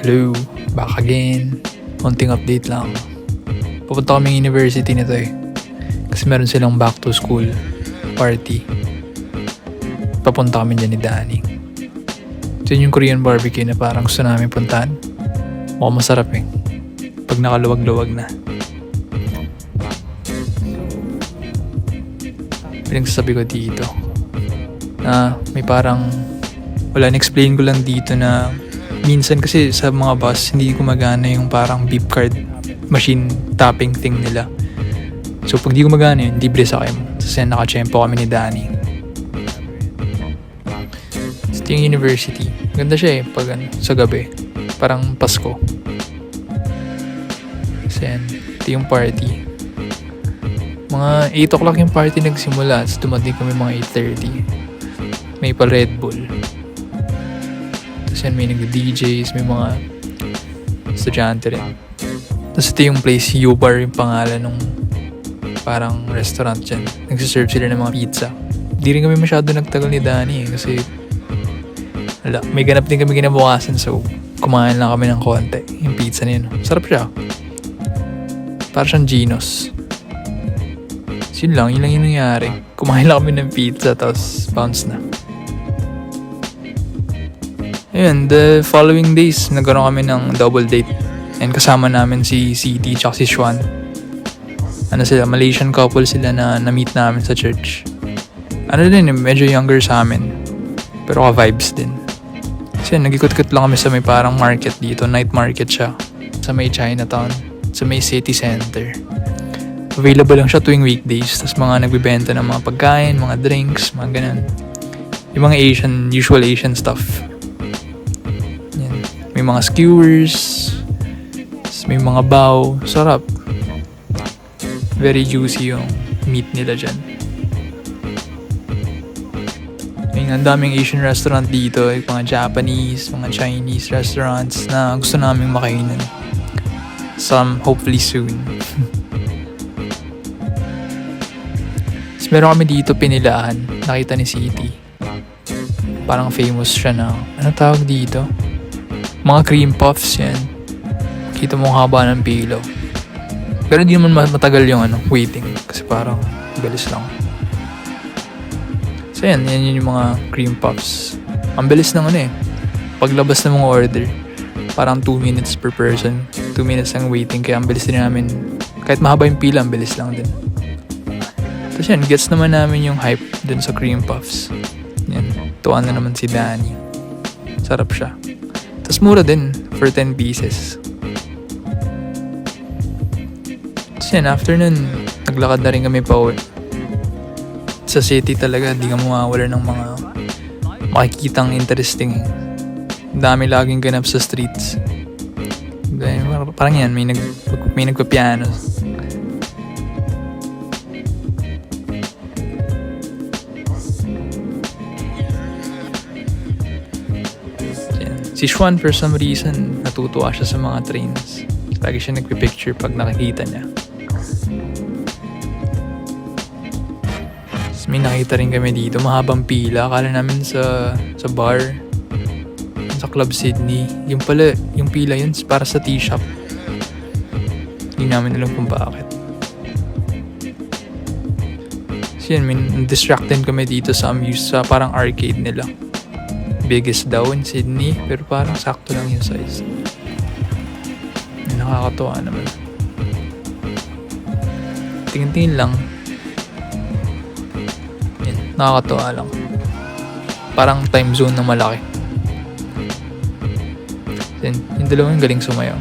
Hello, back again. Konting update lang. Pupunta kami university nito kasi meron silang back to school party. Papunta kami dyan ni Danny. Ito yung Korean barbecue na parang gusto namin puntahan. Mukhang masarap pag nakaluwag-luwag na. Pinagsasabi ko dito na may parang explain ko lang dito na minsan kasi sa mga bus hindi gumagana yung parang beep card machine tapping thing nila. So pag di gumagana yun, libre sa akin. Kasi nakachempo kami ni Danny. Ito yung university. Ganda siya pag sa gabi. Parang Pasko. Kasi ito yung party. Mga 8 o'clock yung party nagsimula. Tapos dumating kami mga 8:30. May pa Red Bull. Tapos yan may nag-DJs. May mga estudyante rin. Tapos ito yung place, U-Bar yung pangalan nung parang restaurant dyan. Nagsiserve sila ng mga pizza. Di rin kami masyado nagtagal ni Danny kasi may ganap din kami kinabukasan, so kumain lang kami ng konti. Yung pizza na yun, sarap siya. Parang siyang Geno's. So yun lang yung nangyari. Kumain lang kami ng pizza tapos bounce na. Ayun, the following days nagkaroon kami ng double date. And kasama namin si CT tsaka si Xuan. Sila, Malaysian couple sila na na-meet namin sa church. Medyo younger sa amin. Pero ka-vibes din. Kasi nag-ikot-ikot lang kami sa may parang market dito. Night market siya. Sa may Chinatown. Sa may city center. Available lang siya tuwing weekdays. Tapos mga nagbibenta ng mga pagkain, mga drinks, mga ganun. Yung mga usual Asian stuff. Yan. May mga skewers. May mga bao. Sarap. Very juicy yung meat nila dyan. Ang daming Asian restaurant dito. Mga Japanese, mga Chinese restaurants na gusto naming makainan. Some hopefully soon. Meron kami dito pinilaan. Nakita ni City. Parang famous siya na. Ano tawag dito? Mga cream puffs yan. Kita mo ang haba ng pilo. Pero hindi naman matagal yung waiting. Kasi parang bilis lang. So yan yung mga cream puffs. Ang bilis ng paglabas ng mga order. Parang 2 minutes per person. 2 minutes ang waiting. Kaya ang bilis din namin. Kahit mahaba yung pila, ang bilis lang din. Tapos yan, gets naman namin yung hype dun sa cream puffs. Yan, tuwa na naman si Danny. Sarap siya. Tapos mura din for 10 pieces. Tapos yan, after nun, naglakad na rin kami pa uwi. Sa city talaga, di ka mawawala ng mga makikitang interesting. Dami laging ganap sa streets. Parang yan, may nagpa-piano. Si Xuan, for some reason, natutuwa siya sa mga trains. Lagi siya nagpipicture pag nakikita niya. Tapos may nakita rin kami dito, mahabang pila. Akala namin sa bar, sa Club Sydney. Yung pala, yung pila yun para sa tea shop. Hindi namin alam kung bakit. So yun, distracted kami dito sa parang arcade nila. Biggest daw in Sydney, pero parang sakto lang yung size. Nakakatuwa naman. Tingin-tingin lang. Yan, nakakatuwa lang. Parang time zone na malaki. Yan, yung dalawang galing sumayaw.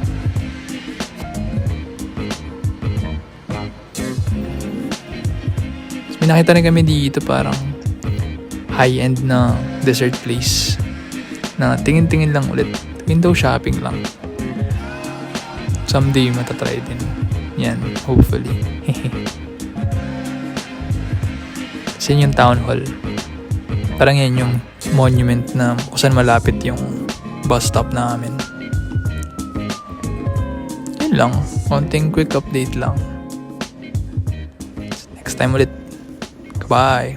May nakita rin kami dito parang high-end na dessert place na tingin-tingin lang ulit. Window shopping lang. Someday matatry din. Yan, hopefully. Kasi yung town hall. Parang yan yung monument na kung saan malapit yung bus stop namin. Yun lang. Konting quick update lang. Next time ulit. Goodbye.